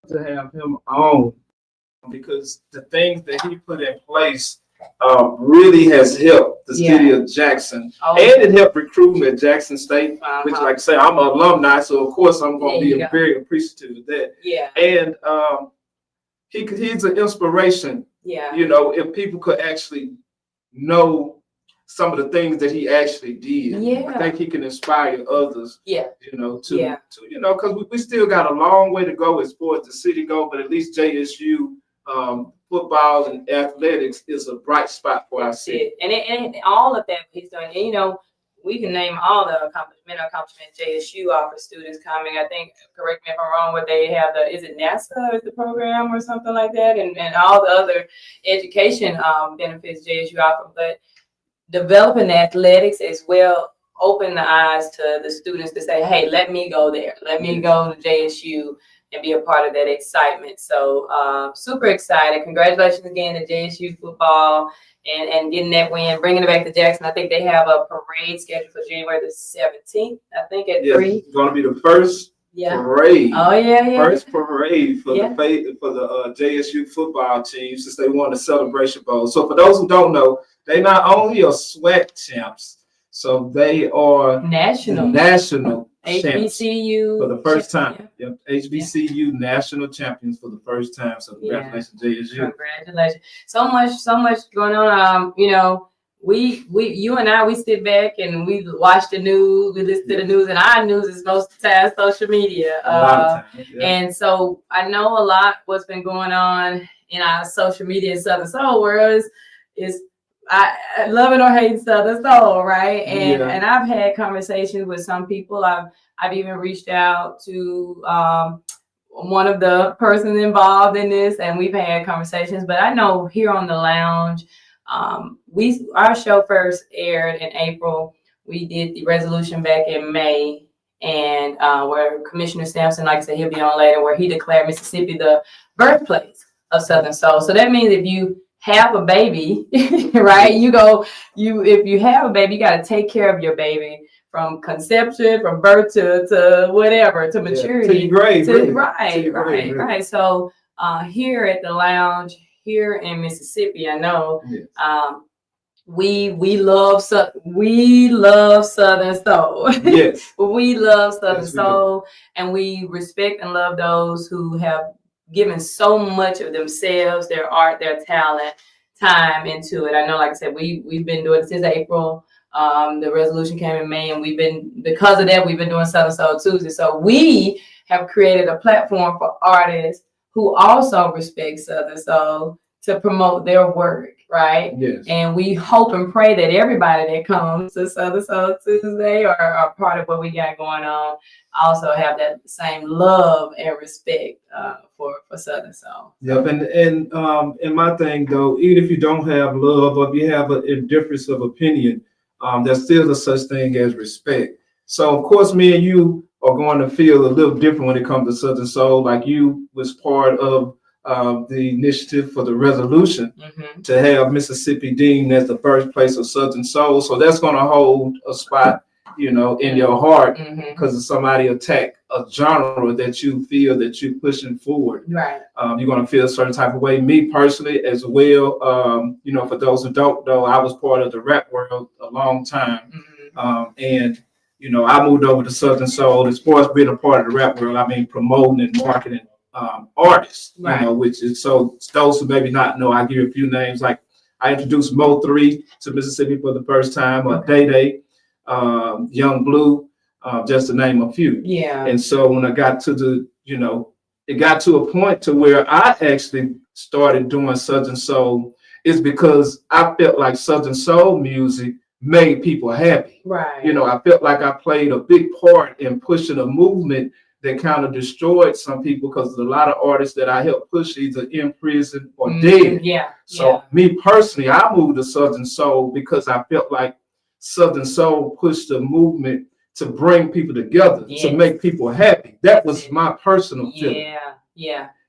to have him on because the things that he put in place really has helped the city of Jackson, and it helped recruitment at Jackson State, which, like I say, I'm an alumni, so of course I'm going to be very appreciative of that. And he's an inspiration. You know, if people could actually know some of the things that he actually did, I think he can inspire others. You know, to you know, because we still got a long way to go as far as the city go, but at least JSU football and athletics is a bright spot for our city. And all of that he's doing. And, you know, we can name all the accomplishments JSU offers students coming. I think, correct me if I'm wrong, what they have is it NASA is the program or something like that, and all the other education benefits JSU offer. But developing athletics as well open the eyes to the students to say, hey, let me go there. Let me go to JSU and be a part of that excitement. So super excited. Congratulations again to JSU football and getting that win, bringing it back to Jackson. I think they have a parade scheduled for January the 17th, I think at 3. It's going to be the first parade. First parade for the JSU football team since they won the Celebration Bowl. So for those who don't know, they not only are SWAC champs, so they are national HBCU for the first time. HBCU national champions for the first time. So congratulations, JSU. Congratulations. So much going on. You know, you and I, we sit back and we watch the news, we listen to the news, and our news is most of the time social media. And so I know a lot what's been going on in our social media Southern Soul world is I love it or hate Southern Soul, right? And I've had conversations with some people. I've even reached out to one of the persons involved in this, and we've had conversations. But I know here on the lounge, our show first aired in April. We did the resolution back in May, and where Commissioner Stamps, like I said, he'll be on later, where he declared Mississippi the birthplace of Southern Soul. So that means if you have a baby, right? If you have a baby, you got to take care of your baby from conception, from birth to whatever, to maturity. To your grave, really. Right. So here at the lounge, here in Mississippi, I know we love Southern Soul. Yes. We love Southern Soul, and we respect and love those who have given so much of themselves, their art, their talent, time into it. I know, like I said, we've been doing it since April. The resolution came in May, and because of that, we've been doing Southern Soul Tuesday. So we have created a platform for artists who also respect Southern Soul to promote their work, right? Yes. And we hope and pray that everybody that comes to Southern Soul Tuesday or are part of what we got going on also have that same love and respect for Southern Soul. Yep, and my thing though, even if you don't have love or if you have a difference of opinion, there's still a such thing as respect. So of course, me and you are going to feel a little different when it comes to Southern Soul. Like you was part of the initiative for the resolution to have Mississippi deemed as the birthplace of Southern Soul. So that's going to hold a spot, you know, in your heart because of somebody attacked a genre that you feel that you're pushing forward. Right. You're going to feel a certain type of way. Me personally as well, you know, for those who don't know, I was part of the rap world a long time. And, you know, I moved over to Southern Soul. As far as being a part of the rap world, I mean, promoting and marketing artists, you know, which is, so those who maybe not know, I give you a few names. Like I introduced Mo3 to Mississippi for the first time, or Day Day, Young Blue, just to name a few. Yeah. And so when I got to it got to a point to where I actually started doing Southern Soul is because I felt like Southern Soul music made people happy. Right. You know, I felt like I played a big part in pushing a movement that kind of destroyed some people because a lot of artists that I helped push either in prison or dead. So me personally, I moved to Southern Soul because I felt like Southern Soul pushed the movement to bring people together, to make people happy. That was my personal feeling.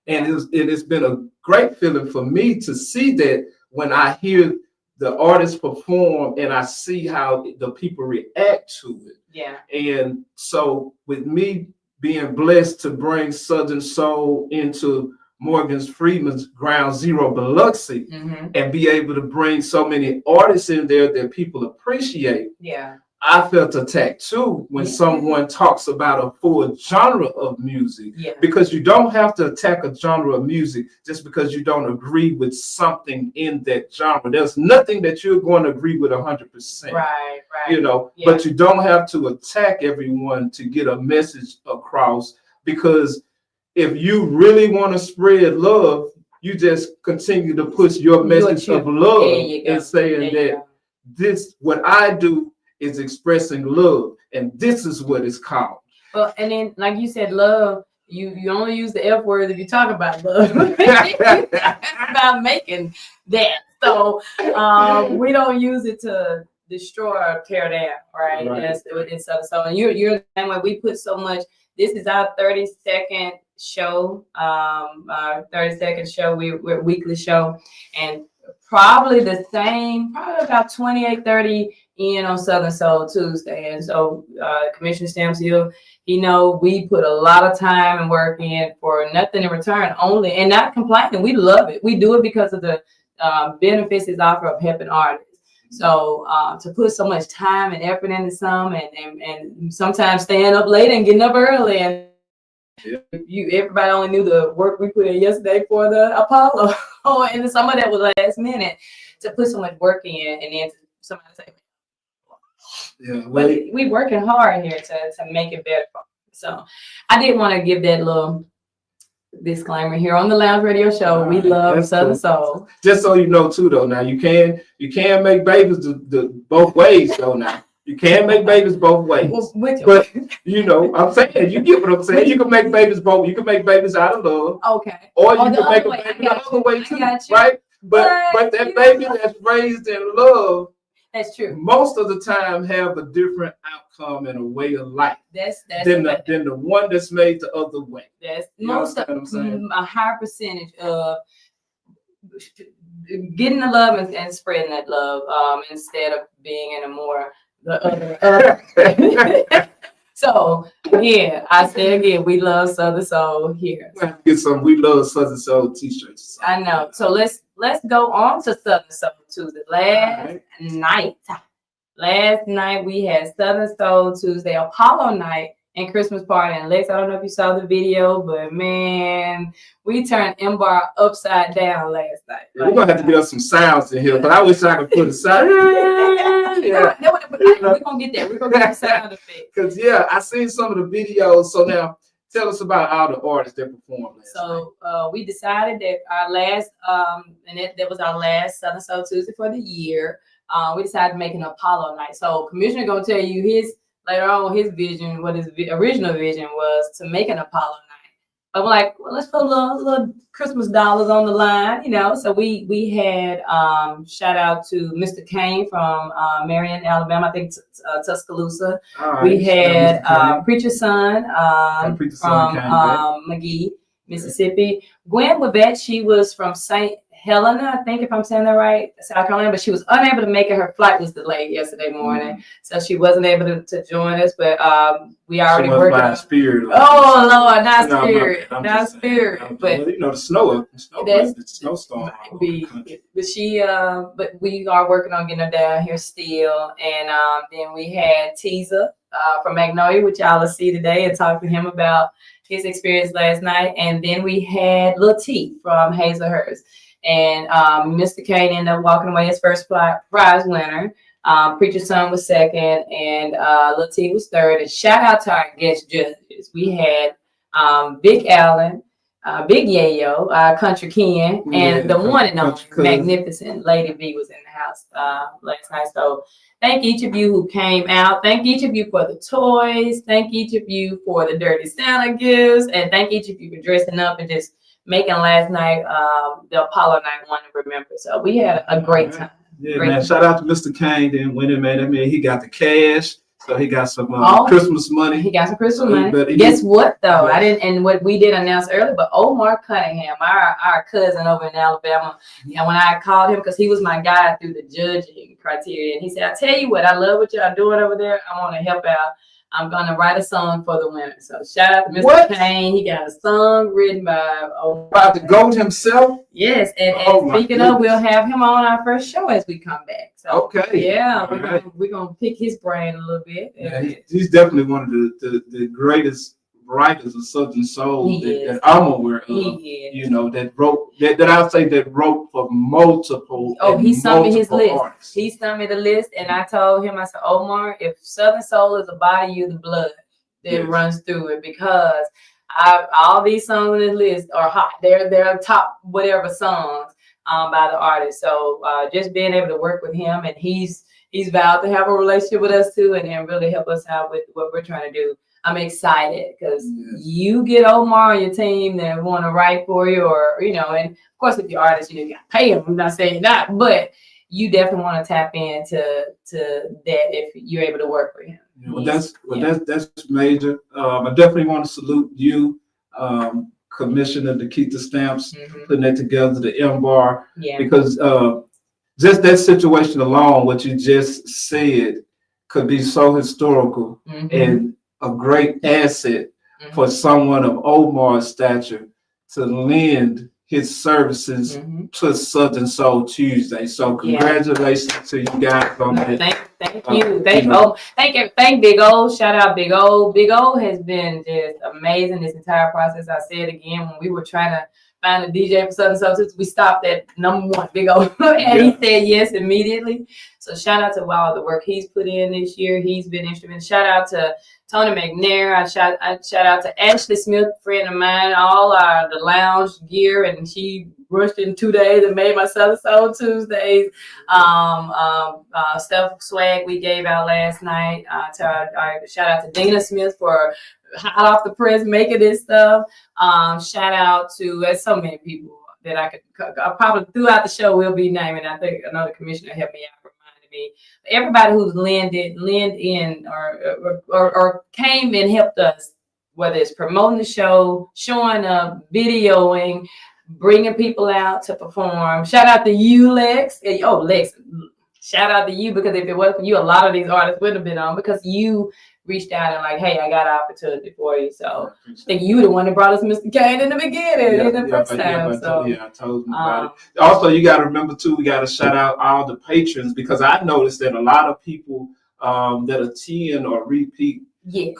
And it's been a great feeling for me to see that when I hear the artists perform and I see how the people react to it. And so with me being blessed to bring Southern Soul into Morgan Freeman's Ground Zero Biloxi, and be able to bring so many artists in there that people appreciate. Yeah. I felt attacked too when someone talks about a full genre of music, because you don't have to attack a genre of music just because you don't agree with something in that genre. There's nothing that you're going to agree with 100%. Right. You know, but you don't have to attack everyone to get a message across, because if you really want to spread love, you just continue to push your message of love and saying that this, what I do is expressing love, and this is what it's called. Well, and then like you said, love, you only use the F word if you talk about love. About making that. So we don't use it to destroy or tear down, right? It's so and you're the same way. We put so much. This is our 30-second show, our 30-second show. We're a weekly show, and probably about 28:30 in on Southern Soul Tuesday. And so Commissioner Stamps, he know we put a lot of time and work in for nothing in return, only, and not complaining. We love it. We do it because of the benefits it's offer of helping artists. So to put so much time and effort into some, and sometimes staying up late and getting up early, and everybody only knew the work we put in yesterday for the Apollo, and some of that was last minute, to put so much work in, and then somebody say, we working hard here to make it better. So I did want to give that little disclaimer here on the Lounge Radio Show. We love Southern Soul. Just so you know too, though, now you can make babies the both ways, though. Now you can make babies both ways, but you know, I'm saying, you get what I'm saying. You can make babies both. You can make babies out of love, or you can make a baby the other way too, right? But that baby that's raised in love, that's true, most of the time have a different outcome and a way of life than the one that's made the other way. That's most of a higher percentage of getting the love and spreading that love, instead of being in a more the other. So yeah, I say again, we love Southern Soul here. Get some We Love Southern Soul t-shirts. I know. So let's go on to Southern Soul Tuesday. Last night we had Southern Soul Tuesday, Apollo night, and Christmas party. And Lex, I don't know if you saw the video, but man, we turned MBAR upside down last night. We're gonna have to get us some sounds in here, but I wish I could put a sound. We're gonna get that. We're gonna get the sound effect. Because I seen some of the videos. So now tell us about all the artists that performed last night. We decided that our last that was our last Southern Soul Tuesday for the year. We decided to make an Apollo night. So Commissioner gonna tell you later on his vision, what his original vision was to make an Apollo night. But we're like, well, let's put a little Christmas dollars on the line, you know. So we had shout out to Mr. Kane from Marion, Alabama, I think Tuscaloosa. Right. We had Preacher's Son from McGee, Mississippi. Gwen Wabette, she was from St. Helena, I think, if I'm saying that right, South Carolina, but she was unable to make it. Her flight was delayed yesterday morning, so she wasn't able to join us. But we already working on Spirit. Oh Lord, not Spirit, not Spirit. But you know, the snowstorm. But we are working on getting her down here still. And then we had Teaser from Magnolia, which y'all will see today, and talk to him about his experience last night. And then we had Lil T from Hazelhurst. And Mr. Kane ended up walking away as first prize winner. Preacher's Son was second, and Lil T was third. And shout out to our guest judges. We had Vic Allen, Big Yayo, Country Ken, and the one and only magnificent Lady V was in the house last night. So thank each of you who came out. Thank each of you for the toys. Thank each of you for the Dirty Santa gifts. And thank each of you for dressing up and just making last night the Apollo night one to remember. So we had a great time. Yeah, man. Shout out to Mr. Kane. Then winning, man. I mean, he got the cash, so he got some Christmas money. He got some Christmas money. Guess what though? I didn't, and what we did announce earlier, but Omar Cunningham, our cousin over in Alabama, and when I called him, because he was my guide through the judging criteria, and he said, "I tell you what, I love what y'all doing over there. I want to help out." I'm gonna write a song for the women. So shout out to Mr. Kane. He got a song written by about the GOAT himself. Yes, and speaking of, we'll have him on our first show as we come back. So, okay. Yeah, we're gonna pick his brain a little bit. Yeah, he's definitely one of the greatest writers of Southern Soul that I'm aware of. You know, that wrote for multiple. Oh, he sent me his list. Artists. He sent me the list, and I told him, I said, Omar, if Southern Soul is a body, you the blood that runs through it, because all these songs on the list are hot. They're top whatever songs by the artist. So just being able to work with him, and he's vowed to have a relationship with us too, and really help us out with what we're trying to do. I'm excited because you get Omar on your team that want to write for you, or and of course if you're artist, you got to pay him. I'm not saying that, but you definitely want to tap into that if you're able to work for him. That's major. I definitely want to salute you, Commissioner DeKeither Stamps, putting that together, the MBAR, because just that situation alone, what you just said, could be so historical and a great asset for someone of Omar's stature to lend his services to Southern Soul Tuesday. So congratulations to you guys on that. Thank you. Thank Big O. Shout out Big O. Big O has been just amazing this entire process. I said again, when we were trying to find a DJ for Southern Soul Tuesday, we stopped at #1 Big O, and he said yes immediately. So shout out to all the work he's put in this year. He's been instrumental. Shout out to Tony McNair. I shout out to Ashley Smith, friend of mine, all the lounge gear, and she rushed in 2 days and made my Southern Soul Tuesdays. Stuff swag we gave out last night. Shout out to Dina Smith for hot off the press making this stuff. Shout out to so many people that I could probably throughout the show will be naming. I think another commissioner helped me out. Me. Everybody who's lend in or came and helped us, whether it's promoting the show, showing up, videoing, bringing people out to perform. Shout out to you, Lex. Lex, shout out to you, because if it wasn't for you, a lot of these artists wouldn't have been on, because you reached out and like, hey, I got an opportunity for you. So I think you the one that brought us Mr. Kane in the beginning, in the first time. I told you about it. Also, you got to remember too, we got to shout out all the patrons, because I noticed that a lot of people that attend or repeat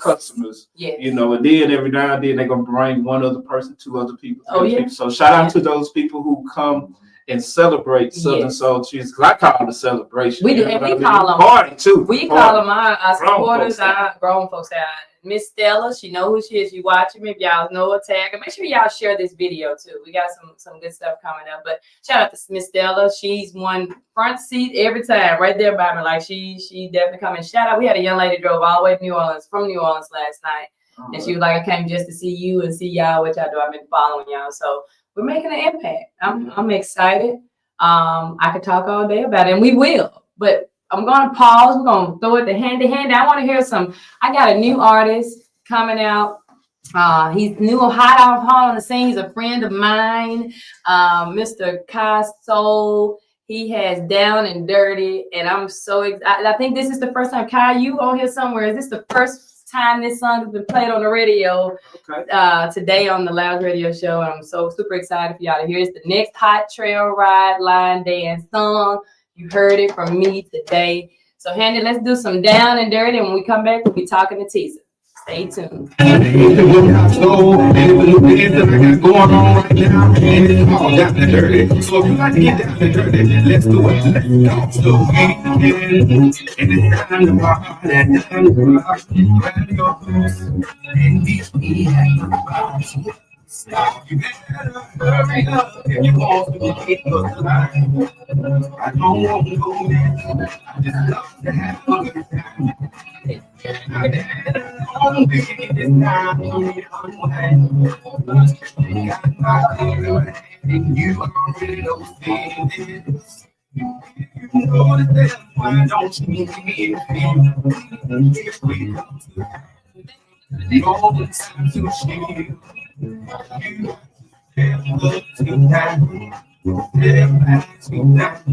customers, and then every now and then they're gonna bring one other person, two other people, people. So shout out to those people who come and celebrate Southern Soul Tuesday, because I call it a celebration. We do, and we call them party too. We call them our supporters, our grown folks out. Miss Stella, she know who she is. She watching me. If y'all know her, tag, and make sure y'all share this video too. We got some good stuff coming up. But shout out to Miss Stella. She's one front seat every time, right there by me. Like she definitely coming. Shout out. We had a young lady drove all the way to New Orleans from New Orleans last night, and she was like, I came just to see you and see y'all, which I do. I've been following y'all, so we're making an impact. I'm excited. I could talk all day about it, and we will. But I'm gonna pause. We're gonna throw it to Handy. I want to hear some. I got a new artist coming out. He's new, hot on the scene. He's a friend of mine, Mr. Kai Soul. He has Down and Dirty, and I'm so excited. I think this is the first time, Kai, you on here somewhere. Is this the first time this song has been played on the radio today on the Lounge Radio Show? And I'm so super excited for y'all to hear. It's the next hot trail ride, line dance song. You heard it from me today. So Handy, let's do some Down and Dirty, and when we come back, we'll be talking to Teaser. Stay tuned. So, going on right now, and it's all down and dirty. So if you like to get down and dirty, let's do it. Let's go. So and it's time to rock and down to rock. Grab your boots and meet me at the bounce. Stop. You better hurry up if you want to get the line. I don't want to go there. I just love to have a good time. I don't be this time on the unwind. Got my favorite, and you already know this. You know the devil, why don't you meet me in the field? We come to all the time to shield. You look too tight. Too tight.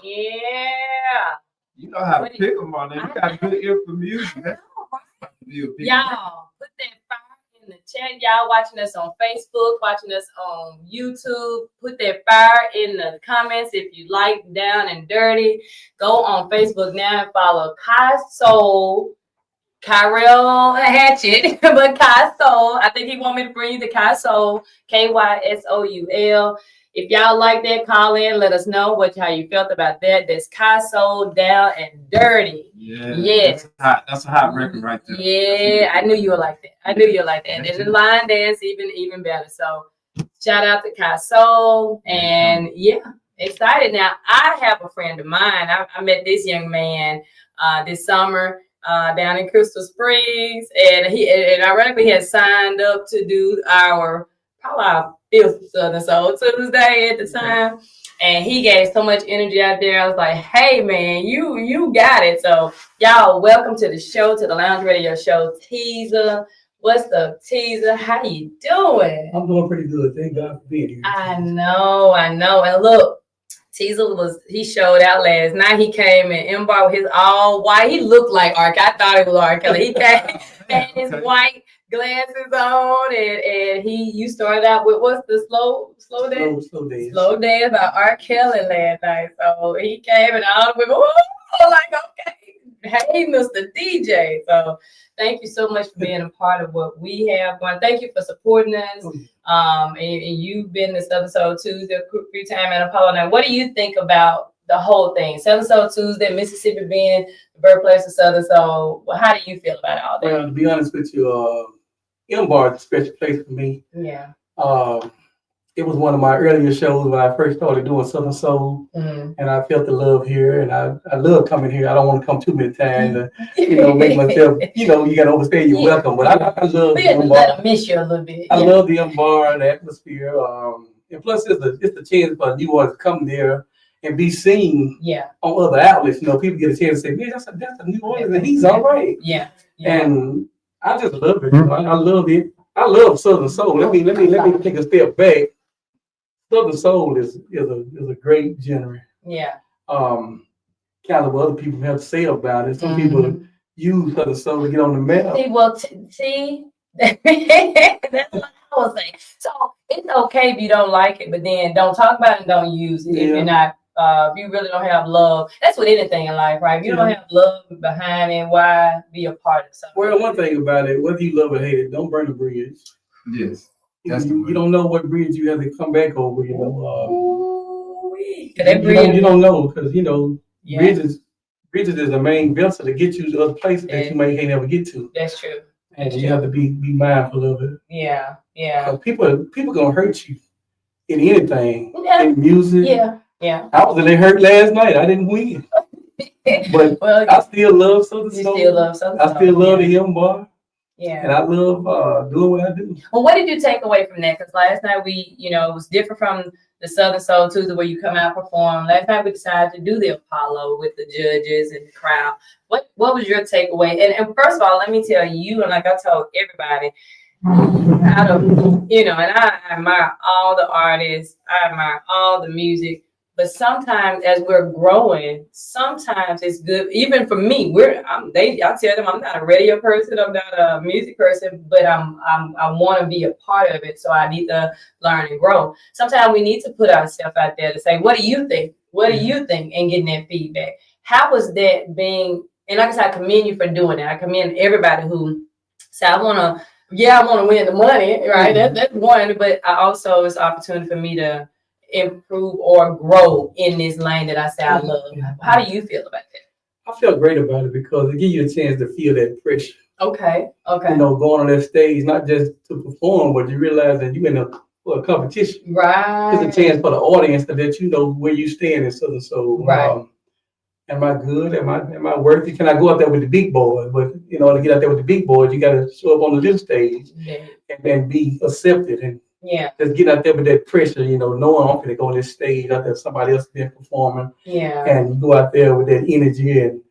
Yeah. You know how to pick them on there. You got good ear for music. Y'all, put that fire in the chat. Y'all watching us on Facebook, watching us on YouTube. Put that fire in the comments if you like Down and Dirty. Go on Facebook now and follow Kai Soul, Kyrell Hatchet, but Kai Soul. I think he want me to bring you the Kai Soul, KYSOUL. If y'all like that, call in. Let us know how you felt about that. That's Kai Soul, Down and Dirty. Yeah. Yes. That's a hot record right there. Yeah, I knew you would like that. And the line dance even better. So shout out to Kai Soul. And yeah, excited. Now I have a friend of mine. I met this young man this summer down in Crystal Springs, and ironically he had signed up to do our 5th Southern Soul Tuesday at the time, and he gave so much energy out there. I was like, hey man, you got it. So y'all, welcome to the show, to the Lounge Radio Show. Teaser, what's up, Teaser? How you doing? I'm doing pretty good. Thank God for being here. I know. And look, Teaser he showed out last night. He came in embarked with his all white. He looked like R. I thought it was R. Kelly. He came had his white glasses on, and you started out with what's the slow dance? Slow dance by R. Kelly last night. So he came and all the women, like, okay, hey, Mr. DJ. So thank you so much for being a part of what we have going. Thank you for supporting us. And you've been to Southern Soul Tuesday, Free Time and Apollo. Now, what do you think about the whole thing? Southern Soul Tuesday, Mississippi being the birthplace of Southern Soul. Well, how do you feel about all that? Well, to be honest with you, M-Bar is a special place for me. Yeah. It was one of my earlier shows when I first started doing Southern Soul, and I felt the love here, and I love coming here. I don't want to come too many times to, make myself, you got to overstay your welcome. But I love the M-Bar. Let them miss you a little bit. I love the M-Bar, the atmosphere, and plus it's a chance for new ones to come there and be seen Yeah. on other outlets. You know, people get a chance to say, man, that's a new artist, and he's all right. Yeah. And I just love it. You know, I love it. I love Southern Soul. Let me take a step back. Southern Soul is a great genre. Yeah. Kind of what other people have to say about it. Some people use Southern Soul to get on the map. See, well, see, that's what I was saying. So it's okay if you don't like it, but then don't talk about it and don't use it if you're not. If you really don't have love, that's with anything in life, right? If you don't have love behind it, why be a part of something? Well, one thing about it, whether you love or hate it, don't burn the bridge. Yes. You don't know what bridge you have to come back over, you know. You don't know, because, you know, bridges is the main vessel to get you to other places that you may can't ever get to. That's true. And you have to be mindful of it. Yeah, yeah. People gonna hurt you in anything, in music. Yeah. I was in there hurt last night. I didn't win, but I still love Southern Soul. Still love Southern Soul. I still love the young boy. Yeah. And I love doing what I do. Well, what did you take away from that? Because last night it was different from the Southern Soul Tuesday where you come out and perform. Last night we decided to do the Apollo with the judges and the crowd. What was your takeaway? And first of all, let me tell you, and like I told everybody, out of, and I admire all the artists, I admire all the music. But sometimes, as we're growing, sometimes it's good. Even for me, I tell them I'm not a radio person, I'm not a music person, but I want to be a part of it. So I need to learn and grow. Sometimes we need to put ourselves out there to say, "What do you think? What do you think?" and getting that feedback. How was that being? And like I said, I commend you for doing that. I commend everybody who said, "I want to win the money." Right? That's one. But it's an opportunity for me to improve or grow in this lane that I say I love. How do you feel about that? I feel great about it because it gives you a chance to feel that pressure. Okay. You know, going on that stage, not just to perform, but you realize that you're in a competition. Right. It's a chance for the audience to let you know where you stand in Southern Soul. Right. Am I good? Am I worthy? Can I go out there with the big boys? But to get out there with the big boys, you got to show up on the little stage and then be accepted and just get out there with that pressure, knowing I'm going to go on this stage out there, somebody else been performing. Yeah. And you go out there with that energy and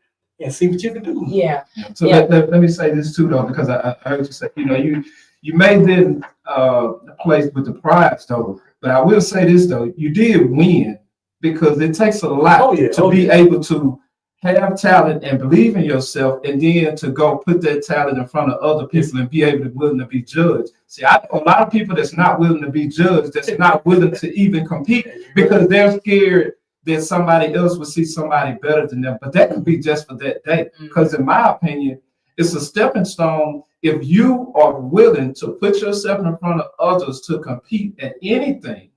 see what you can do. Yeah. So let me say this too, though, because I heard you say, you may didn't place with the prize, though, but I will say this, though, you did win because it takes a lot to be able to have talent and believe in yourself, and then to go put that talent in front of other people and be able to willing to be judged. See, I know a lot of people that's not willing to be judged, that's not willing to even compete because they're scared that somebody else will see somebody better than them. But that could be just for that day. Because in my opinion, it's a stepping stone. If you are willing to put yourself in front of others to compete at anything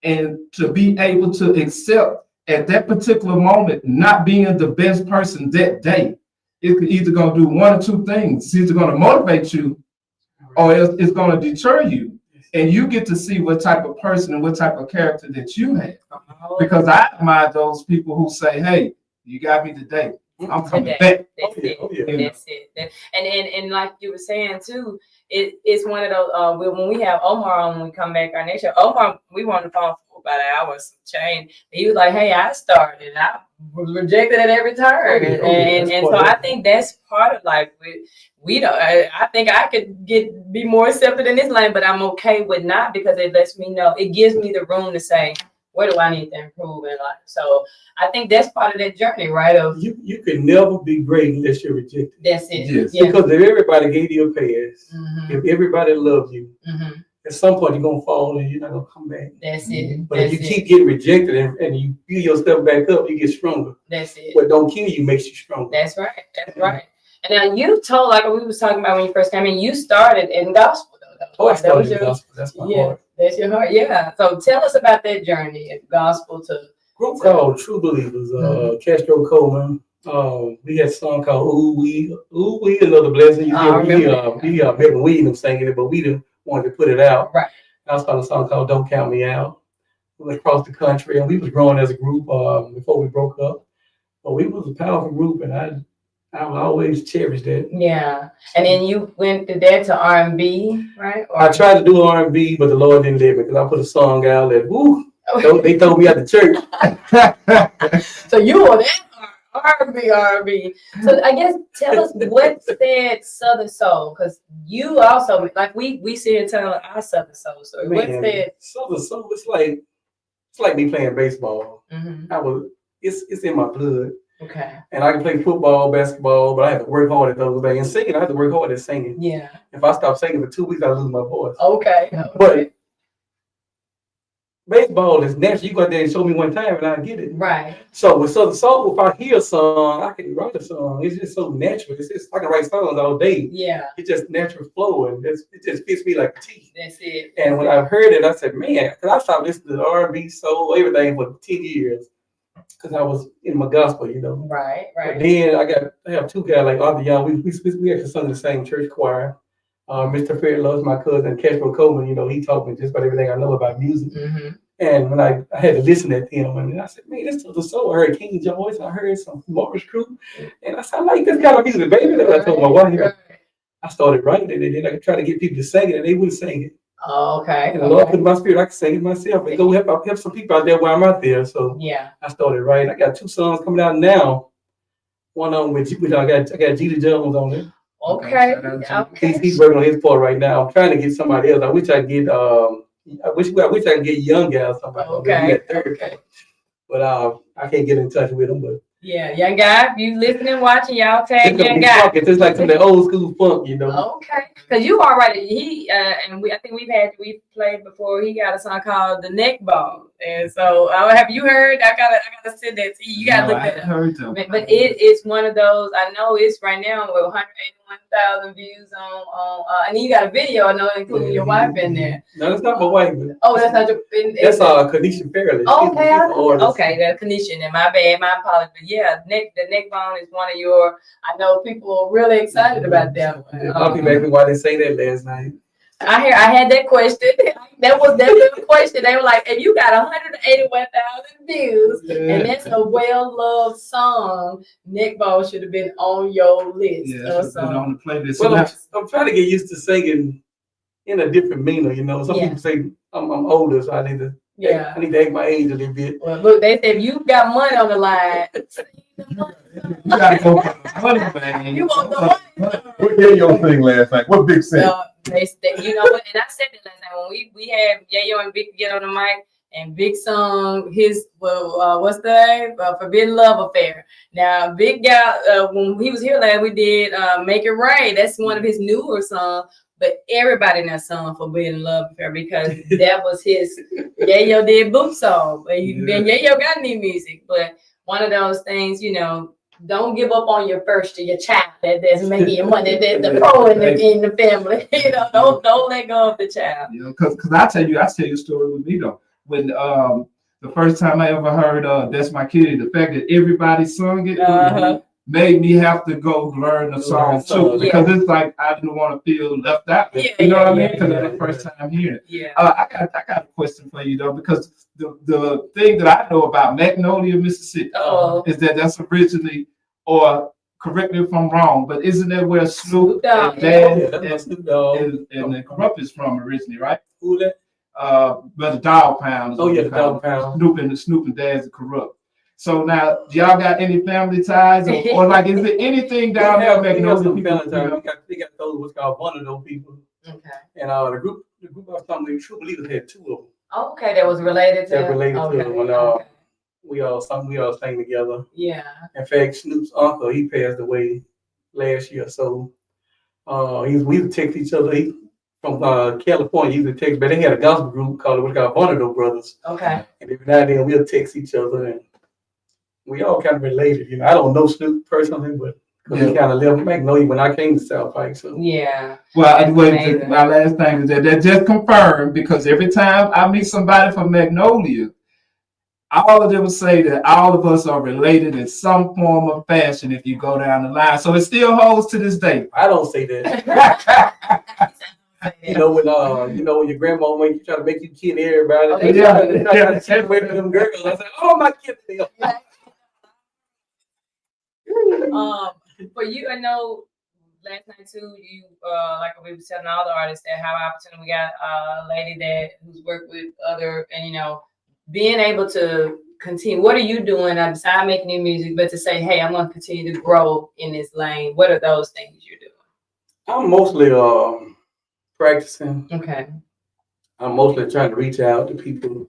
and to be able to accept at that particular moment, not being the best person that day, it's either going to do one or two things. It's either going to motivate you or it's going to deter you. And you get to see what type of person and what type of character that you have. Because I admire those people who say, "Hey, you got me today. I'm coming back." That's it. And like you were saying too, it's one of those when we have Omar on, when we come back our next show. Omar, we were on the phone for about an hour, some change. He was like, "Hey, I started. I was rejected at every turn." And so I think that's part of life. We don't. I think I could be more accepted in this lane, but I'm okay with not, because it lets me know. It gives me the room to say, where do I need to improve in life? So I think that's part of that journey, right? Of you can never be great unless you're rejected. That's it. Yes. Yeah. Because if everybody gave you a pass, if everybody loved you, at some point you're gonna fall and you're not gonna come back. That's it. But if you keep getting rejected and you build yourself back up, you get stronger. That's it. What don't kill you makes you stronger. That's right. That's right. And now you told, like we was talking about when you first came in, you started in gospel though. I started in gospel. That's my heart. That's your heart. Yeah. So tell us about that journey of gospel to group called True Believers. Castro Coleman. We had a song called "Ooh Wee," another blessing. We Reverend Williams singing it, but we didn't want to put it out. Right. I started a song called "Don't Count Me Out." We went across the country, and we was growing as a group before we broke up. But we was a powerful group, and I will always cherish that. Yeah. And then you went to R&B, right? I tried to do R&B, but the Lord didn't let me, because I put a song out that, They told me at the church. So you on that R&B. So I guess tell us what said Southern Soul, because you also like we sit and tell our Southern Soul story. What said Southern Soul? It's like me playing baseball. It's in my blood. Okay. And I can play football, basketball, but I have to work hard at those things. And singing, I have to work hard at singing. Yeah. If I stop singing for 2 weeks, I lose my voice. Okay. But baseball is natural. You go out there and show me one time and I get it. Right. So with Southern Soul, if I hear a song, I can write a song. It's just so natural. It's just I can write songs all day. Yeah. It's just natural flow and it just fits me like a tea. That's it. And when I heard it, I said, man, because I stopped listening to R&B, soul, everything for 10 years. Because I was in my gospel, Right. But then I have two guys like Arthur Young. We actually sung in the same church choir. Mr. Fair loves my cousin, Cashman Coleman. He taught me just about everything I know about music. And when I had to listen to him, and I said, man, this is the soul. I heard King George, I heard some Morris Crew. And I said, I like this kind of music, baby. And I told my wife, I started writing it, and then I tried to get people to sing it, and they wouldn't sing it. Oh, okay. And the Lord put in my spirit, I can sing it myself. And go help some people out there while I'm out there. So yeah, I started writing. I got 2 songs coming out now. One of them with I got Jeter Jones on it. Okay. He's working on his part right now. I'm trying to get somebody else. I wish I wish I could get young guys. Somebody. Okay. But I can't get in touch with them. But yeah, young guy, if you listening, watching, y'all tag young guy. It's like some of the old school funk, Okay, because you already and I think we've played before. He got a song called "The Neck Bone," and so have you heard? I gotta send that to you. You gotta look that up. Heard them. But it is one of those. I know it's right now with 181,000 views on. And you got a video. I know, including your wife in there. No, that's not my wife. Oh, that's not your. That's Kanisha Fairless. Okay, that's Kanisha. And my bad, my apologies. But yeah, the neck bone is one of your. I know people are really excited about that one. A lot of people asked me why they say that last night. I had that question. That was the question. They were like, if you got 181,000 views and that's a well-loved song, Neck Bone should have been on your list. Yeah, on the playlist. Well, I'm trying to get used to singing in a different manner, Some people say I'm older, so I need to act my age a little bit. Well, look, they said if you got money on the line. You gotta go for the money, man. You want the money? What did your thing last night? What Big said? You know what? And I said that last night when we had Yayo and Vic get on the mic, and Vic sung his what's the Forbidden Love Affair. Now Vic got when he was here last, we did Make It Rain. That's one of his newer songs. But everybody in that song Forbidden Love Affair because that was his Yayo did boot song. But Yayo got new music, but one of those things, don't give up on your child that's making your money. The pro in the family, don't let go of the child. Because I tell you a story with me though. When the first time I ever heard "That's My Kitty," the fact that everybody sung it made me have to go learn the song too, because it's like I didn't want to feel left out. You know what I mean? Because it's the first time hearing it. Yeah. I got a question for you though, because the thing that I know about Magnolia, Mississippi, is that's originally, or correct me if I'm wrong, but isn't that where Snoop and Dad and the Corrupt is from originally, right? Who that? But the Dog Pound. The Dog Pound. Snoop and Dad's the Corrupt. So now, do y'all got any family ties, or like, is there anything down there? We got some family ties. We got those what's called one of those people. Okay. And the group of something True Believers had 2 of them. Okay, that was related to. That related to them. And we all sang together. Yeah. In fact, Snoop's uncle, he passed away last year. So we would text each other. He from California, he would text, but they had a gospel group called Bonado Brothers. Okay. And every now and then we'll text each other, and we all kind of related. I don't know Snoop personally, but he kind of lived Magnolia when I came to South Pike. So Well, anyway, my last thing is that just confirmed, because every time I meet somebody from Magnolia, all of them will say that all of us are related in some form or fashion if you go down the line. So it still holds to this day. I don't say that. When your grandma when you try to make you kid everybody. They try to separate them girls. I said, oh, my kid. For you, I know last night too, you like we were telling all the artists that have opportunity. We got a lady who's worked with other, and being able to continue, what are you doing besides making new music, but to say, hey, I'm going to continue to grow in this lane? What are those things you're doing? I'm mostly practicing. Okay. I'm mostly trying to reach out to people.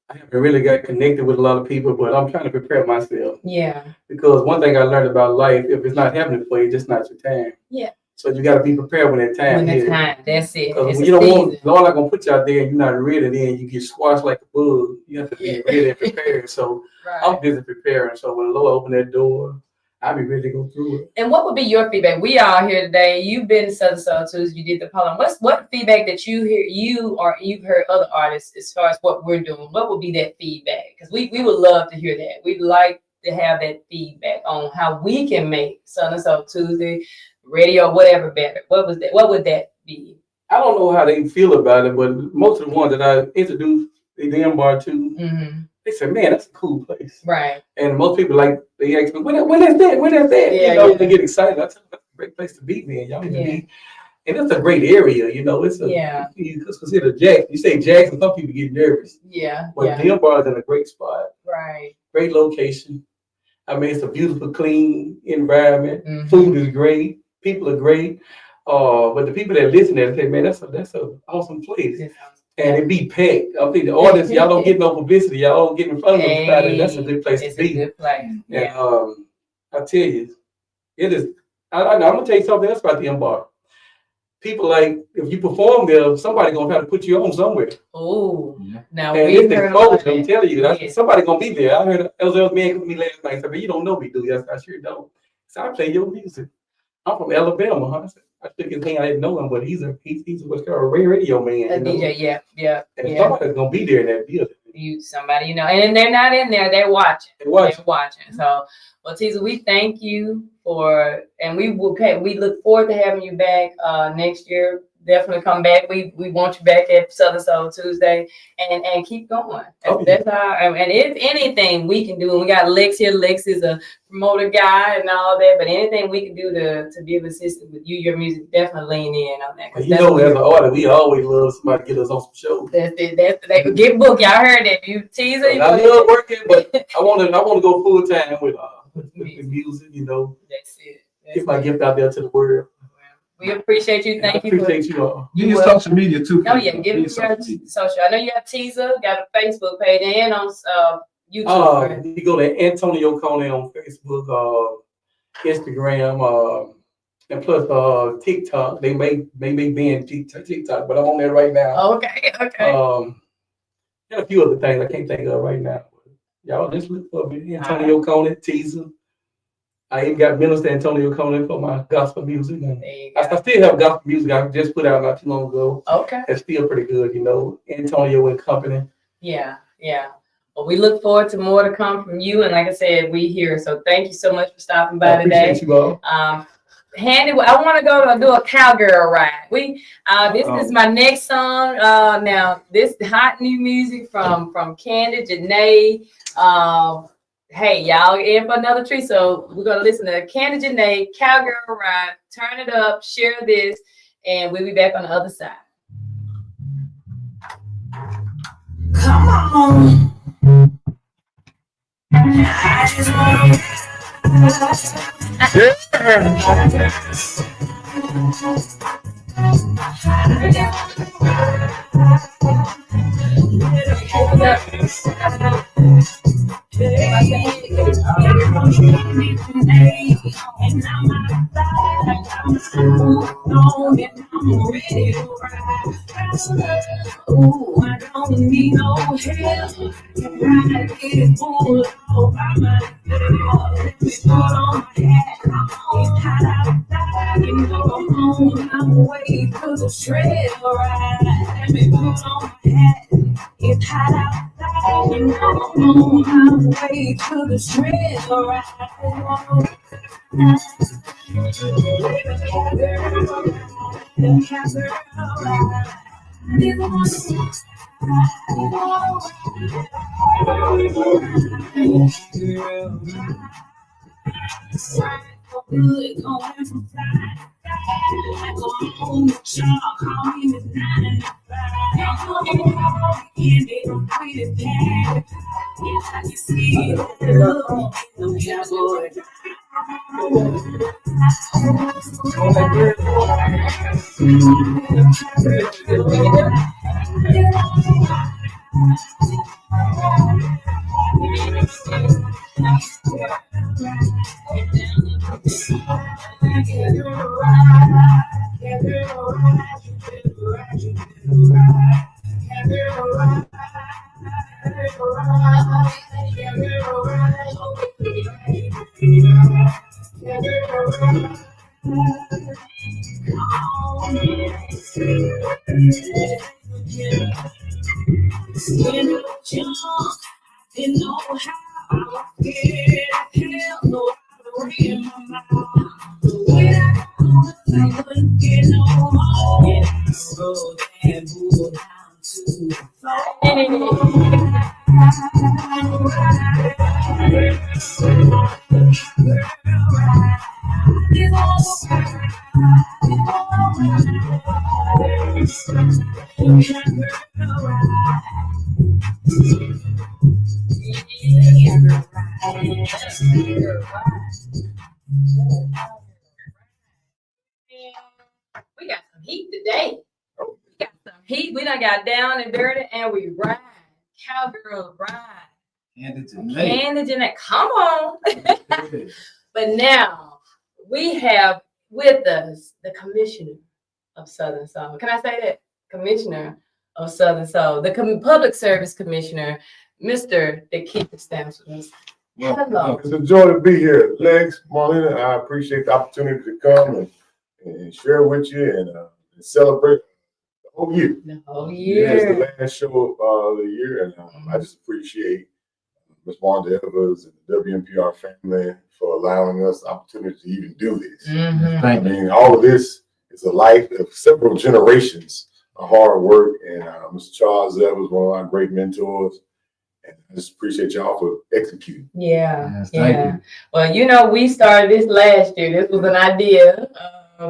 I haven't really got connected with a lot of people, but I'm trying to prepare myself. Yeah. Because one thing I learned about life, if it's not happening for you, it's just not your time. Yeah. So you got to be prepared when that time hits. That's it. Because you don't want, Lord not going to put you out there and you're not ready, then you get squashed like a bug. You have to be ready and prepared. So I'm busy preparing. So when the Lord opened that door, I'll be ready to go through it. And what would be your feedback? We are here today. You've been to Southern Soul Tuesday. You did the pollen. What feedback that you hear, you've heard other artists as far as what we're doing? What would be that feedback? Because we would love to hear that. We'd like to have that feedback on how we can make Southern Soul Tuesday, radio, whatever better. What would that be? I don't know how they feel about it, but most of the ones that I introduced the M-Bar to, they said, man, that's a cool place. Right. And most people, like, they ask me, when is that? When is that? Yeah, They get excited. I tell them, that's a great place to be, man. Y'all need to be. And it's a great area, it's it's considered Jackson. You say Jackson, some people get nervous. Yeah. But the M-Bar is in a great spot. Right. Great location. I mean, it's a beautiful, clean environment. Food is great. People are great. But the people that listen there say, man, that's an awesome place. And it be packed. I think the artists, y'all don't get no publicity. Y'all don't get in front of them. That's a good place to be. It's a good place. And I tell you, it is. I'm gonna tell you something else about the M-Bar. People, like, if you perform there, somebody gonna try to put you on somewhere. Oh, now and it's exposure. I'm telling you, somebody gonna be there. I heard there was a man come to me last night. Said, "Man, you don't know me, do you?" I said, "I sure don't." So I play your music. I'm from Alabama, huh? I shook his hand. I didn't know him, but he's what's called a radio man. A DJ, yeah. And somebody's gonna be there in that building. Somebody, and they're not in there. They're watching. They're watching. So, well, Teaser, we thank you and we look forward to having you back next year. Definitely come back. We want you back at Southern Soul Tuesday and keep going. That's and if anything we can do, and we got Lex here. Lex is a promoter guy and all that, but anything we can do to be of assistance with your music, definitely lean in on that. As an artist, we always love somebody to get us on some shows. That's it. Get booked. Y'all heard that. You Teaser. I love working, but I want to go full time with the music. That's it. Get my gift out there to the world. We appreciate you. Thank you. Appreciate you all. Give your social media too. Oh yeah, give me your social. I know you have Teaser, got a Facebook page, and on YouTube. You go to Antonio Coney on Facebook, Instagram, and plus TikTok. They may be in TikTok, but I'm on there right now. Okay. And a few other things I can't think of right now. Y'all just look for me, Antonio Coney, Teaser. I even got Minister Antonio Coney for my gospel music. And I still have gospel music I just put out not too long ago. Okay. It's still pretty good, Antonio and Company. Yeah. Well, we look forward to more to come from you. And like I said, we here. So thank you so much for stopping by today. Appreciate you all. Handy, I want to go do a cowgirl ride. This is my next song. Now this hot new music from Candy, Janae. Hey, y'all in for another treat. So we're going to listen to Candy Janae, Cowgirl Ride. Turn it up, share this, and we'll be back on the other side. Come on. I just want Ooh, I don't need no help. I get full of my let me put on my hat. It's hot outside. You know I'm on my way to the trail ride. Let me put on my hat. It's hot outside. You know I'm on my way to the trail ride. Good going from side to side. I go home with y'all, call me Miss 9 to 5. We got some heat today. We got some heat. We done got down and dirty, and we ride. Cowgirls ride. Candy Janae, come on. But now we have with us the commissioner of Southern Soul. Can I say that? Commissioner of Southern Soul, the public service commissioner, Mr. DeKeither Stamps with us. Hello. It's a joy to be here. Lex, Marlena, I appreciate the opportunity to come and share with you and celebrate the whole year. The whole Yeah, it's year. the last show of the year, and I just appreciate Ms. Wanda Evers and the WMPR family for allowing us the opportunity to even do this. I mean, all of this is a life of several generations of hard work, and Mr. Charles Evers, one of my great mentors, and I just appreciate y'all for executing. Yeah. Yes, thank you. Well, you know, we started this last year. This was an idea.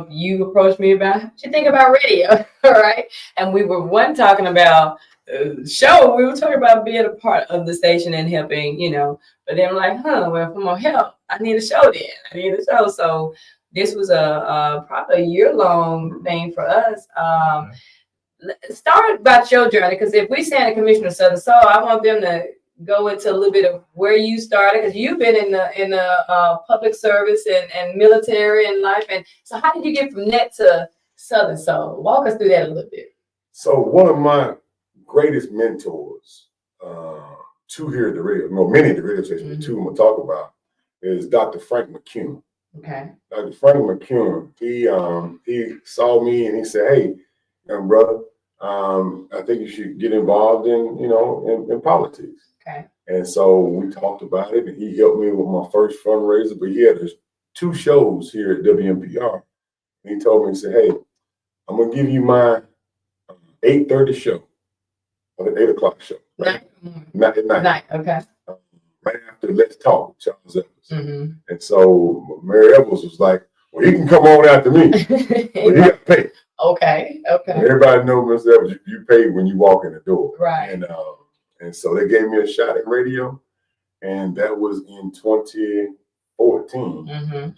You approached me about what you think about radio, all right? And we were talking about show. We were talking about being a part of the station and helping, you know. But then I'm like, well, if I'm gonna help, I need a show then. I need a show. So this was probably a year-long thing for us. Start about your journey, because if we say the commissioner of Southern Soul, I want them to go into a little bit of where you started, because you've been in the public service and military and life. And so how did you get from that to Southern Soul? Walk us through that a little bit. So one of my greatest mentors, two here at the radio, no, many at the radio station, but two I'm gonna talk about, is Dr. Frank McCune. Okay. Dr. Frank McCune, he saw me and he said, "Hey, young brother, I think you should get involved in politics." Okay. And so we talked about it, and he helped me with my first fundraiser. But he had 2 shows here at WMPR. And he told me, he said, "Hey, I'm gonna give you my 8:30 show, or the 8 o'clock show, right? Not at night. Night. Okay. Right after Let's Talk, Charles Evers." And so Mary Evers was like, "Well, he can come on after me, but he got to pay." Okay. Everybody knows Mr. Evers, you pay when you walk in the door. Right. And so they gave me a shot at radio, and that was in 2014.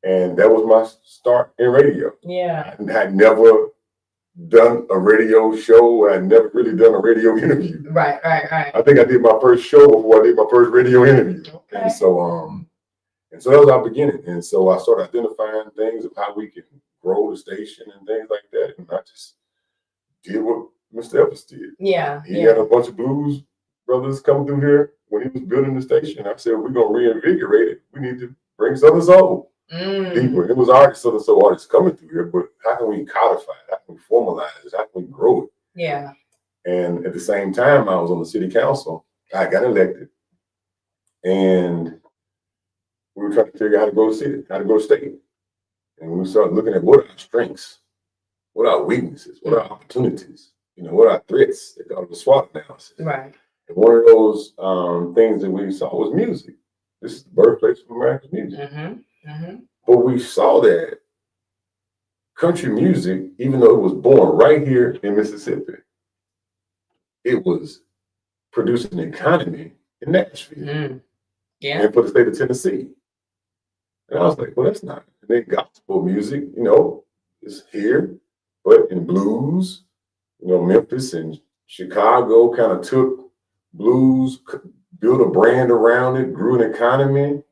And that was my start in radio. Yeah. I had never done a radio show. I had never really done a radio interview. Right. I think I did my first show before I did my first radio interview. Okay. And so that was our beginning. And so I started identifying things of how we can grow the station and things like that. And I just did what Mr. Evers did. Yeah. He had a bunch of blues brothers come through here when he was building the station. I said, we're going to reinvigorate it. We need to bring Southern Soul deeper. It was already Southern Soul artists coming through here, but how can we codify it? How can we formalize it? How can we grow it? Yeah. And at the same time, I was on the city council. I got elected. And we were trying to figure out how to go to city, how to go to state. And we started looking at what are our strengths, what are our weaknesses, what are our opportunities, what are our threats. They call it the SWOT analysis. Right. And one of those things that we saw was music. This is the birthplace of American music. But we saw that country music, even though it was born right here in Mississippi, it was producing an economy in Nashville. Yeah. And for the state of Tennessee. And I was like, well, that's not. And then gospel music, you know, is here, but in blues, you know, Memphis and Chicago kind of took blues, built a brand around it, grew an economy.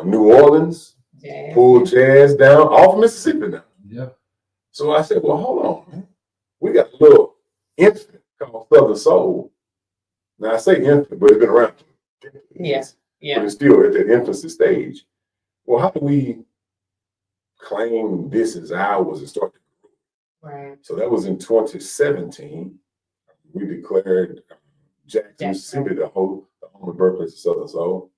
New Orleans pulled jazz down off Mississippi now. Yeah. So I said, well, hold on, man. We got a little infant called Southern Soul. Now I say infant, but it's been around. Yeah. But it's still at that infancy stage. Well, how do we claim this as ours and start to grow? Right. So that was in 2017. We declared Jackson, Mississippi, the home and birthplace of Southern Soul.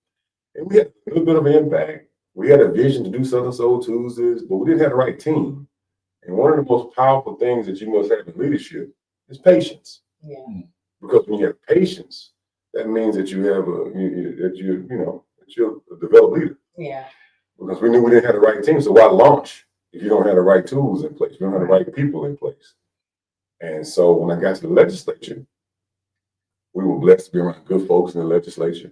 And we had a little bit of an impact. We had a vision to do Southern Soul Tuesdays, but we didn't have the right team. And one of the most powerful things that you must have in leadership is patience. Yeah. Because when you have patience, that means that you have that you're a developed leader. Yeah. Because we knew we didn't have the right team. So why launch if you don't have the right tools in place? You don't have the right people in place. And so when I got to the legislature, we were blessed to be around good folks in the legislature.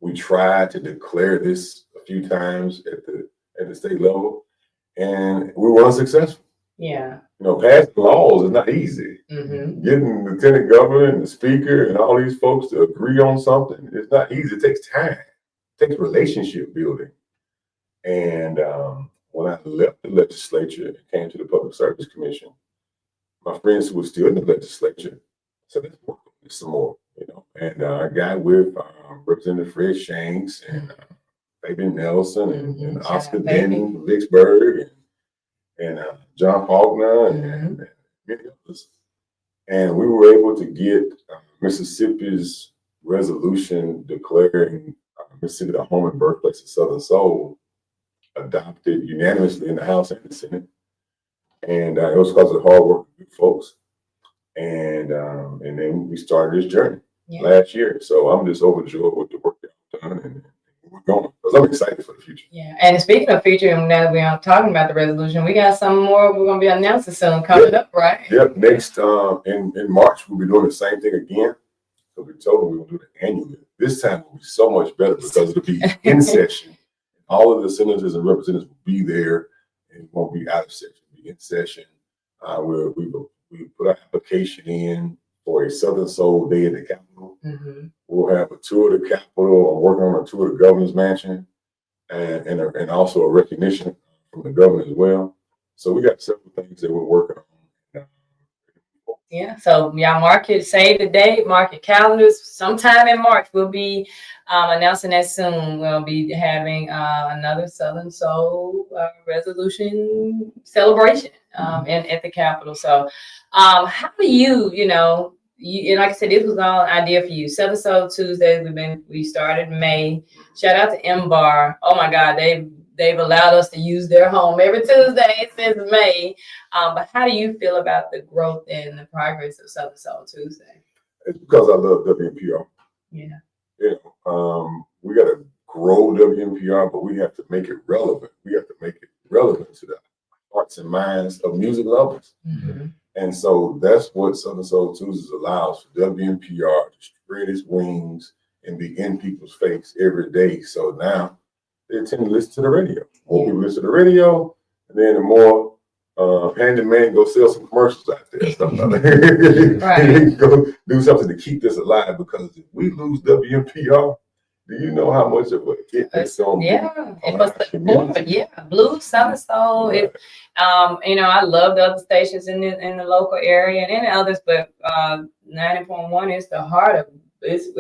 We tried to declare this a few times at the state level, and we were unsuccessful. Yeah. You know, passing laws is not easy. Mm-hmm. Getting the lieutenant governor and the speaker and all these folks to agree on something, it's not easy. It takes time. It takes relationship building. And when I left the legislature and came to the Public Service Commission, my friends who were still in the legislature said, let's work on this some more, you know. And I got with Representative Fred Shanks and Fabian Nelson and Oscar Denny from Vicksburg and John Faulkner and many others. And we were able to get Mississippi's resolution declaring Mississippi the home and birthplace of Southern Soul adopted unanimously in the House and the Senate. And it was because of the hard work of good folks. And then we started this journey last year. So I'm just overjoyed with the work that I've done and we're going because I'm excited for the future. Yeah. And speaking of future, and now that we're talking about the resolution, we got some more we're going to be announcing soon coming up, right? Yep. Next, in March, we'll be doing the same thing again. So we told them we will do it annually. This time will be so much better because it'll be in session. All of the senators and representatives will be there and it won't be out of session. It'll be in session. We put our application in for a Southern Soul Day at the Capitol. We'll have a tour of the Capitol. I'm working on a tour of the governor's mansion and also a recognition from the governor as well. So we got several things that we're working on. Yeah, so y'all mark it, save the date, mark your calendars. Sometime in March, we'll be announcing that soon. We'll be having another Southern Soul resolution celebration at the Capitol. So how do and like I said, this was all an idea for you. Southern Soul Tuesdays, we started in May. Shout out to MBAR. Oh my God, they've allowed us to use their home every Tuesday since May. But how do you feel about the growth and the progress of Southern Soul Tuesday? It's because I love WMPR. Yeah. You know, we got to grow WMPR, but we have to make it relevant. We have to make it relevant to the hearts and minds of music lovers. And so that's what Southern Soul Tuesdays allows for WMPR to spread its wings and be in people's face every day. So now they tend to listen to the radio. More people listen to the radio, and then the more handyman go sell some commercials out there. Stuff like that. Right. Go do something to keep this alive because if we lose WMPR, do you know how much of a hit it's going to be? It was the Blues, Southern Soul. Right. I love the other stations in the local area and in others, but 90.1 is the heart of it's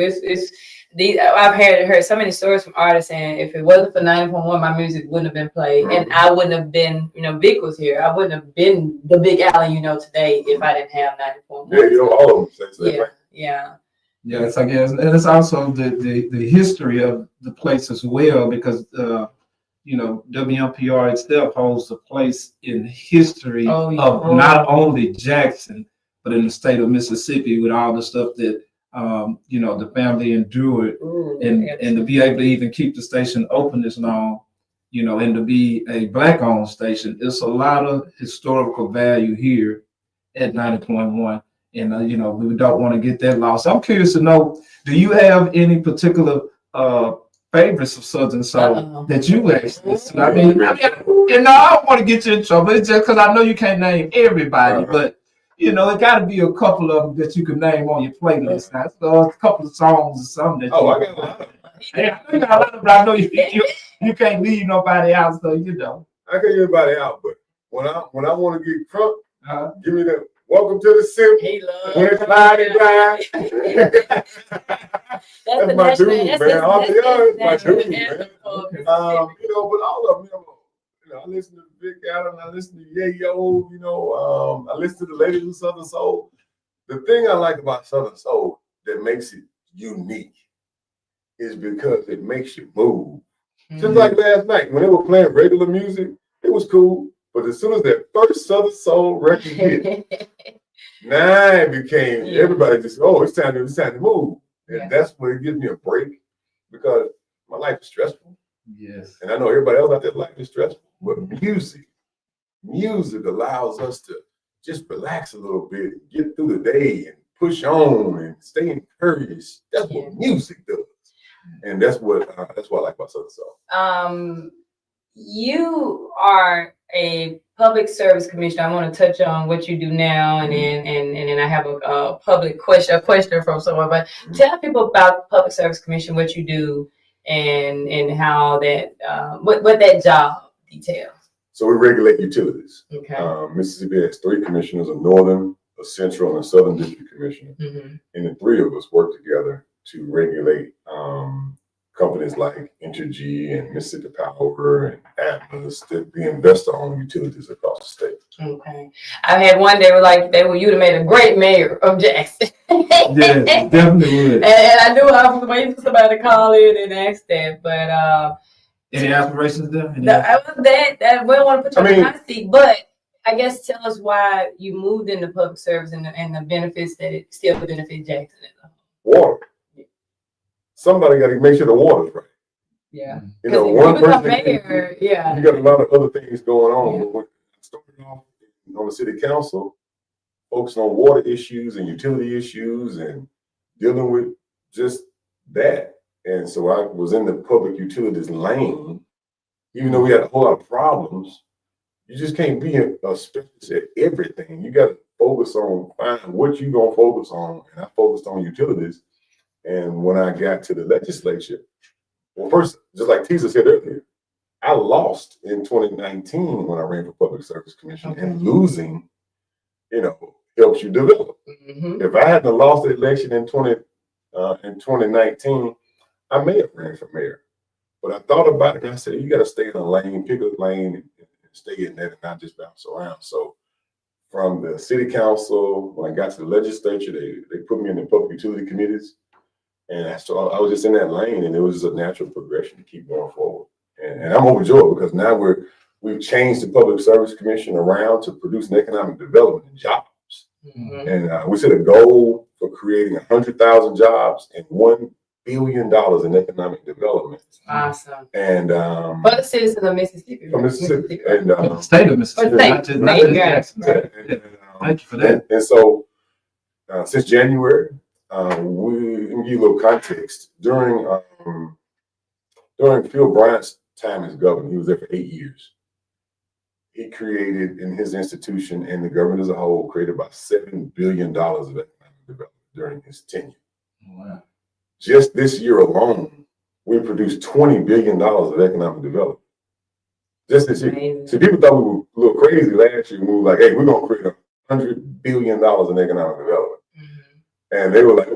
these. I've heard so many stories from artists saying if it wasn't for 90.1, my music wouldn't have been played, and I wouldn't have been. Vic was here. I wouldn't have been the Big Alley today if I didn't have 90.1. Yeah, all of them say that. Yeah. Yes, I guess, and it's also the history of the place as well, because WMPR itself holds a place in history of not only Jackson but in the state of Mississippi with all the stuff that the family endured, and to be able to even keep the station open this long, and to be a Black-owned station, it's a lot of historical value here at 90.1. And, we don't want to get that lost. I'm curious to know, do you have any particular favorites of Southern Soul that you actually listen? I mean, I don't want to get you in trouble. It's just because I know you can't name everybody, but it got to be a couple of them that you can name on your playlist. Now, so a couple of songs or something that I got a lot of them. Yeah, I got a lot of them, but I know you can't leave nobody out, so I can't leave everybody out, but when I want to get crunk, give me the Welcome to the Simp. He loves When it's sliding grind. That's my dude, man. That's my dude, man. But all of them, I listen to Big Adam, I listen to Yayo, I listen to the ladies of Southern Soul. The thing I like about Southern Soul that makes it unique is because it makes you move. Just like last night, when they were playing regular music, it was cool. But as soon as that first Southern Soul record hit, now it became everybody just, it's time to move. And that's where it gives me a break because my life is stressful. Yes. And I know everybody else out there life is stressful. But music allows us to just relax a little bit, get through the day and push on and stay encouraged. That's what music does. And that's what I like about Southern Soul. You are a public service commissioner. I want to touch on what you do now, and then I have a question from someone. But tell people about public service commission, what you do, and how that what that job details. So we regulate utilities. Okay. Mississippi has 3 commissioners: a northern, a central, and a southern district commissioner. And the 3 of us work together to regulate companies like Entergy and Mississippi Power and Atlas, that we investor-owned utilities across the state. Okay. I had one day you'd have made a great mayor of Jackson. Yeah, definitely would. And I knew I was waiting for somebody to call in and ask that, but any aspirations there? We don't want to put you on the hot seat, but I guess tell us why you moved into public service and the benefits that it still benefits Jackson. Water. Somebody got to make sure the water's right. Yeah. One person. Mayor, you got a lot of other things going on. Yeah. But when I started off on the city council, focusing on water issues and utility issues and dealing with just that. And so I was in the public utilities lane, even though we had a whole lot of problems. You just can't be a specialist at everything. You got to focus on finding what you're going to focus on. And I focused on utilities. And when I got to the legislature, well, first, just like Teaser said earlier, I lost in 2019 when I ran for Public Service Commission, and losing, helps you develop. If I hadn't lost the election in 2019, I may have ran for mayor. But I thought about it and I said, you got to stay in a lane, pick a lane, and stay in that and not just bounce around. So from the city council, when I got to the legislature, they put me in the public utility committees. And so I was just in that lane, and it was just a natural progression to keep going forward. And I'm overjoyed because now we've changed the Public Service Commission around to produce an economic development and jobs. And we set a goal for creating 100,000 jobs and $1 billion in economic development. Awesome. And for the citizens of Mississippi. From Mississippi. And the state of Mississippi. Thank you for that. And so since January, we give you a little context. During Phil Bryant's time as governor, he was there for 8 years. He created in his institution and the government as a whole created about $7 billion of economic development during his tenure. Wow. Just this year alone, we produced $20 billion of economic development. Just this year. So people thought we were a little crazy last year. We were like, hey, we're going to create $100 billion in economic development. And they were like,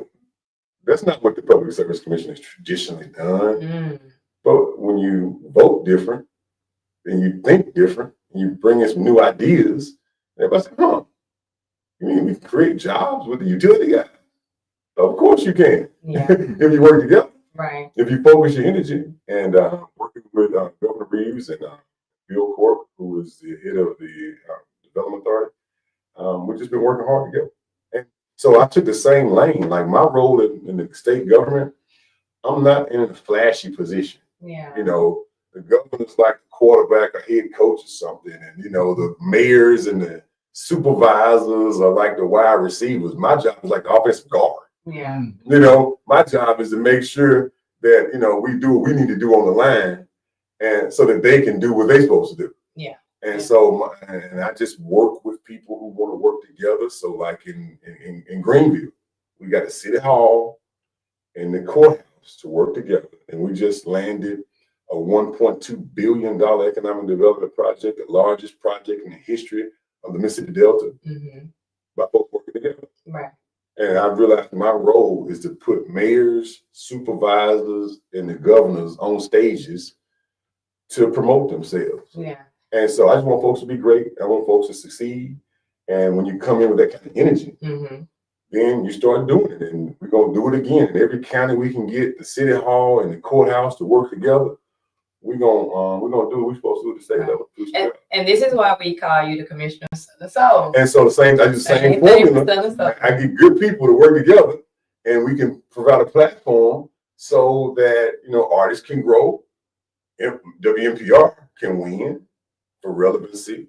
that's not what the Public Service Commission has traditionally done. But when you vote different, and you think different, and you bring in some new ideas, everybody said, you mean we can create jobs with the utility guys? Of course you can. Yeah. If you work together. Right. If you focus your energy. And working with Governor Reeves and Bill Corp, who is the head of the Development Authority, we've just been working hard together. And so I took the same lane. Like my role in the state government, I'm not in a flashy position. Yeah. The governor's like the quarterback or head coach or something. And, the mayors and the supervisors or like the wide receivers. My job is like the offensive guard. Yeah. You know, my job is to make sure that, you know, we do what we need to do on the line, and so that they can do what they're supposed to do. Yeah. And so, and I just work with people who want to work together. So like in Greenville, we got the city hall and the courthouse to work together. And we just landed a $1.2 billion economic development project, the largest project in the history of the Mississippi Delta, by folks working together. Right. And I realized my role is to put mayors, supervisors, and the governors on stages to promote themselves. Yeah. And so I just want folks to be great. I want folks to succeed. And when you come in with that kind of energy, then you start doing it. And we're going to do it again. In every county we can get the city hall and the courthouse to work together, we're gonna do what we're supposed to do at the state level. And this is why we call you the commissioner of Southern Soul. And so I use the same formula. I get good people to work together, and we can provide a platform so that, you know, artists can grow, WMPR can win for relevancy,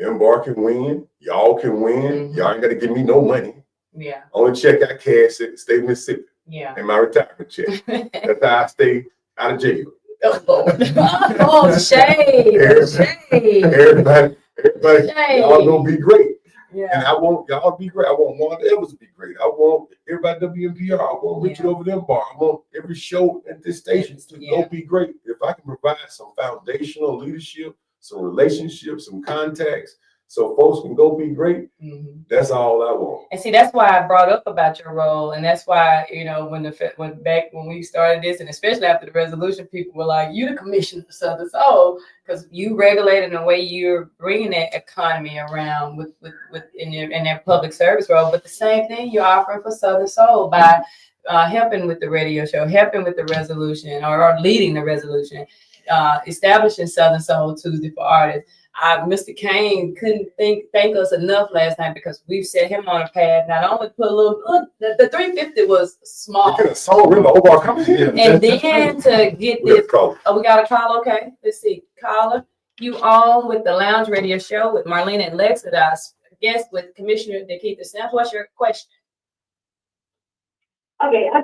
MBAR can win, y'all can win. Y'all ain't got to give me no money. Yeah. Only check I cash it, state of Mississippi. Yeah. And my retirement check. That's how I stay out of jail. Oh, shade. Everybody, y'all gonna be great. Yeah. And I want y'all to be great. I want Wanda Evans to be great. I want everybody at WMPR. I want Richard over them bar. I want every show at this station to go be great. If I can provide some foundational leadership, some relationships, some contacts, so folks can go be great, that's all I want. And see, that's why I brought up about your role, and that's why, you know, when we started this, and especially after the resolution, people were like, "You the commissioner of Southern Soul," because you regulate in the way you're bringing that economy around in their public service role. But the same thing you're offering for Southern Soul by helping with the radio show, helping with the resolution, or leading the resolution, establishing Southern Soul Tuesday for artists. Mr. Kane couldn't thank us enough last night, because we've set him on a path. Not only put a little, the 350 was small. And then to get this, we got a call. Okay, let's see. Caller, you on with the Lounge Radio Show with Marlena and Lex, with us guest with Commissioner DeKeither Stamps. What's your question? Okay, I'm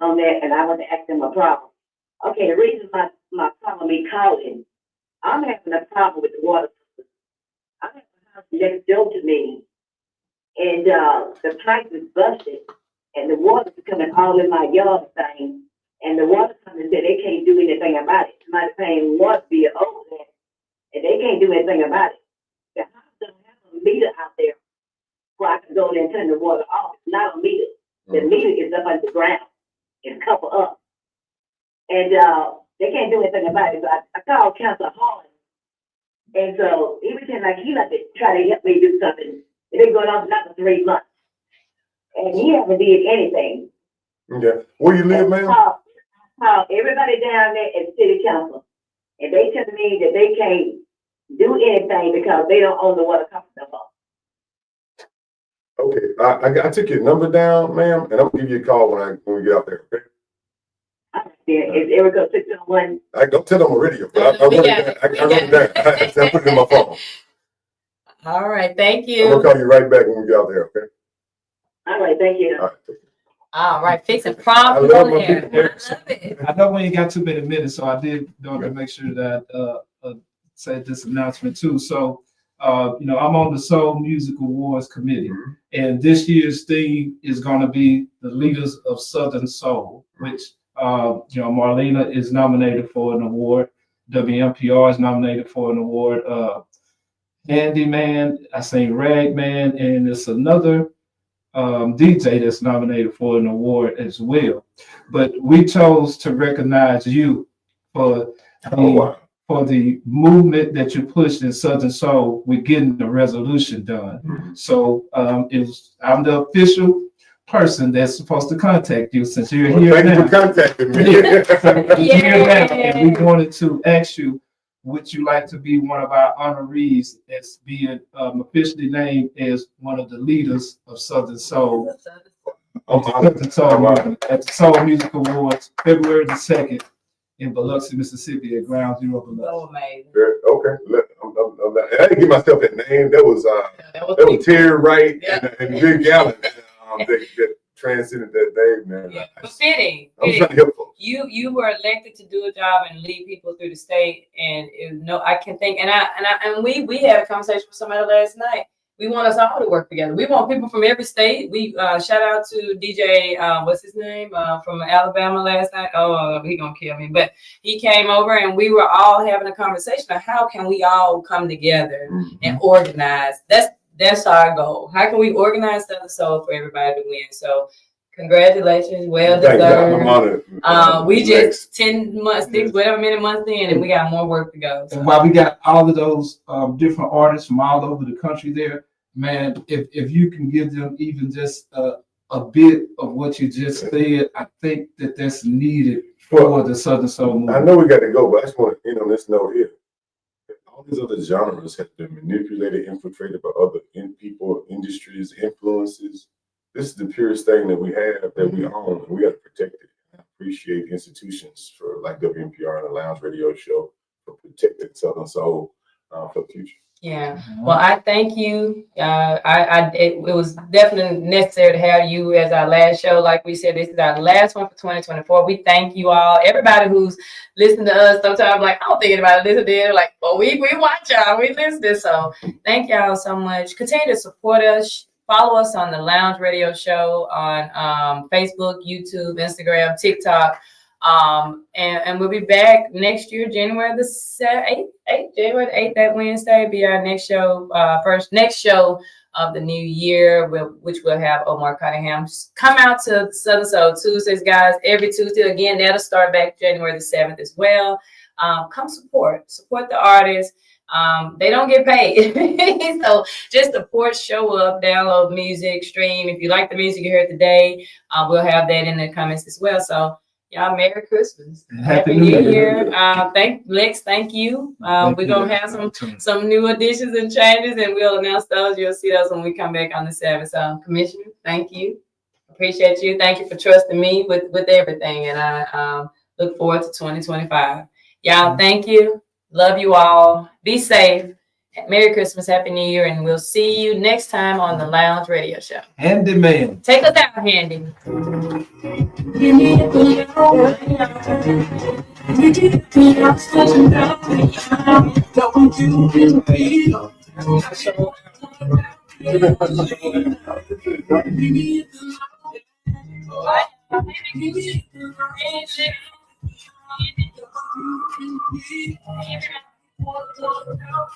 on that, and I want to ask them a problem. Okay, the reason my problem me calling, I'm having a problem with the water system. I have a house next door to me, and the pipe is busted, and the water's coming all in my yard thing, and the water company said they can't do anything about it. Somebody's paying water bill over there, and they can't do anything about it. The house doesn't have a meter out there where I can go there and turn the water off. It's not a meter. The meter is up underground. It's covered up. And they can't do anything about it. So I called Councilor Hall. And so he pretended like he like to try to help me do something. It's been going on for another 3 months. And he hasn't did anything. Okay. Where you live, man? Call everybody down there at the city council. And they tell me that they can't do anything because they don't own the water company no more. Okay. I took your number down, ma'am, and I'm gonna give you a call when we get out there, okay? Yeah, it's Erica 601. I don't tell them on radio, but I wrote it down. I put it in my phone. All right, thank you. I'm gonna call you right back when we get out there, okay? All right, thank you. All right, fixing problems on there. I know we ain't got too many minutes, so I did want to make sure that say this announcement too. So, you know, I'm on the Soul Music Awards committee, and this year's theme is going to be the Leaders of Southern Soul, which you know, Marlena is nominated for an award. WMPR is nominated for an award. Handyman, I sing Ragman, and it's another DJ that's nominated for an award as well. But we chose to recognize you for the movement that you pushed in Southern Soul with getting the resolution done. So I'm the official person that's supposed to contact you, since you're here now. Thank you for contacting me. Here now, and we wanted to ask you, would you like to be one of our honorees as being officially named as one of the leaders of Southern Soul at the Soul Music Awards, February the 2nd in Biloxi, Mississippi at Ground Zero Biloxi. So amazing. Okay. I didn't give myself that name. That was Terry Wright and Big Allen that transcended that day, man. Yeah. But fitting. I'm trying to help folks. You were elected to do a job and lead people through the state, and I can think, and we had a conversation with somebody last night. We want us all to work together. We want people from every state. We shout out to DJ, what's his name, from Alabama last night. Oh, he gonna kill me. But he came over and we were all having a conversation of how can we all come together and organize. That's our goal. How can we organize Southern Soul for everybody to win? So congratulations, well deserved. We just 10 months, 6, whatever many months in, and we got more work to go. So. And while we got all of those different artists from all over the country there, man, if you can give them even just a bit of what you just said, I think that's needed for the Southern Soul movement. I know we got to go, but I just want to, let's know here. All these other genres have been manipulated, infiltrated by other people, industries, influences. This is the purest thing that we have, that we own, and we got to protect it. I appreciate institutions for like WMPR and the Lounge Radio Show for protecting Southern Soul for the future. Yeah. Well, I thank you. It was definitely necessary to have you as our last show. Like we said, this is our last one for 2024. We thank you all. Everybody who's listening to us, sometimes like, I don't think about it. They're like, well, we watch y'all, we listen. So thank y'all so much. Continue to support us. Follow us on the Lounge Radio Show on Facebook, YouTube, Instagram, TikTok. And we'll be back next year, January the 8th, January the 8th, that Wednesday, be our next show, next show of the new year, which will have Omar Cunningham. Come out to Southern Soul Tuesdays, guys, every Tuesday. Again, that'll start back January the 7th as well. Come support the artists. They don't get paid. So just support, show up, download music, stream. If you like the music you heard today, we'll have that in the comments as well. So y'all, Merry Christmas. Happy New Year. Thank you. We're gonna have some new additions and changes, and we'll announce those. You'll see those when we come back on the 7th. So Commissioner, thank you. Appreciate you. Thank you for trusting me with everything. And I look forward to 2025. Y'all, thank you. Love you all. Be safe. Merry Christmas, Happy New Year, and we'll see you next time on the Lounge Radio Show. Handy man. Take us out, Handy.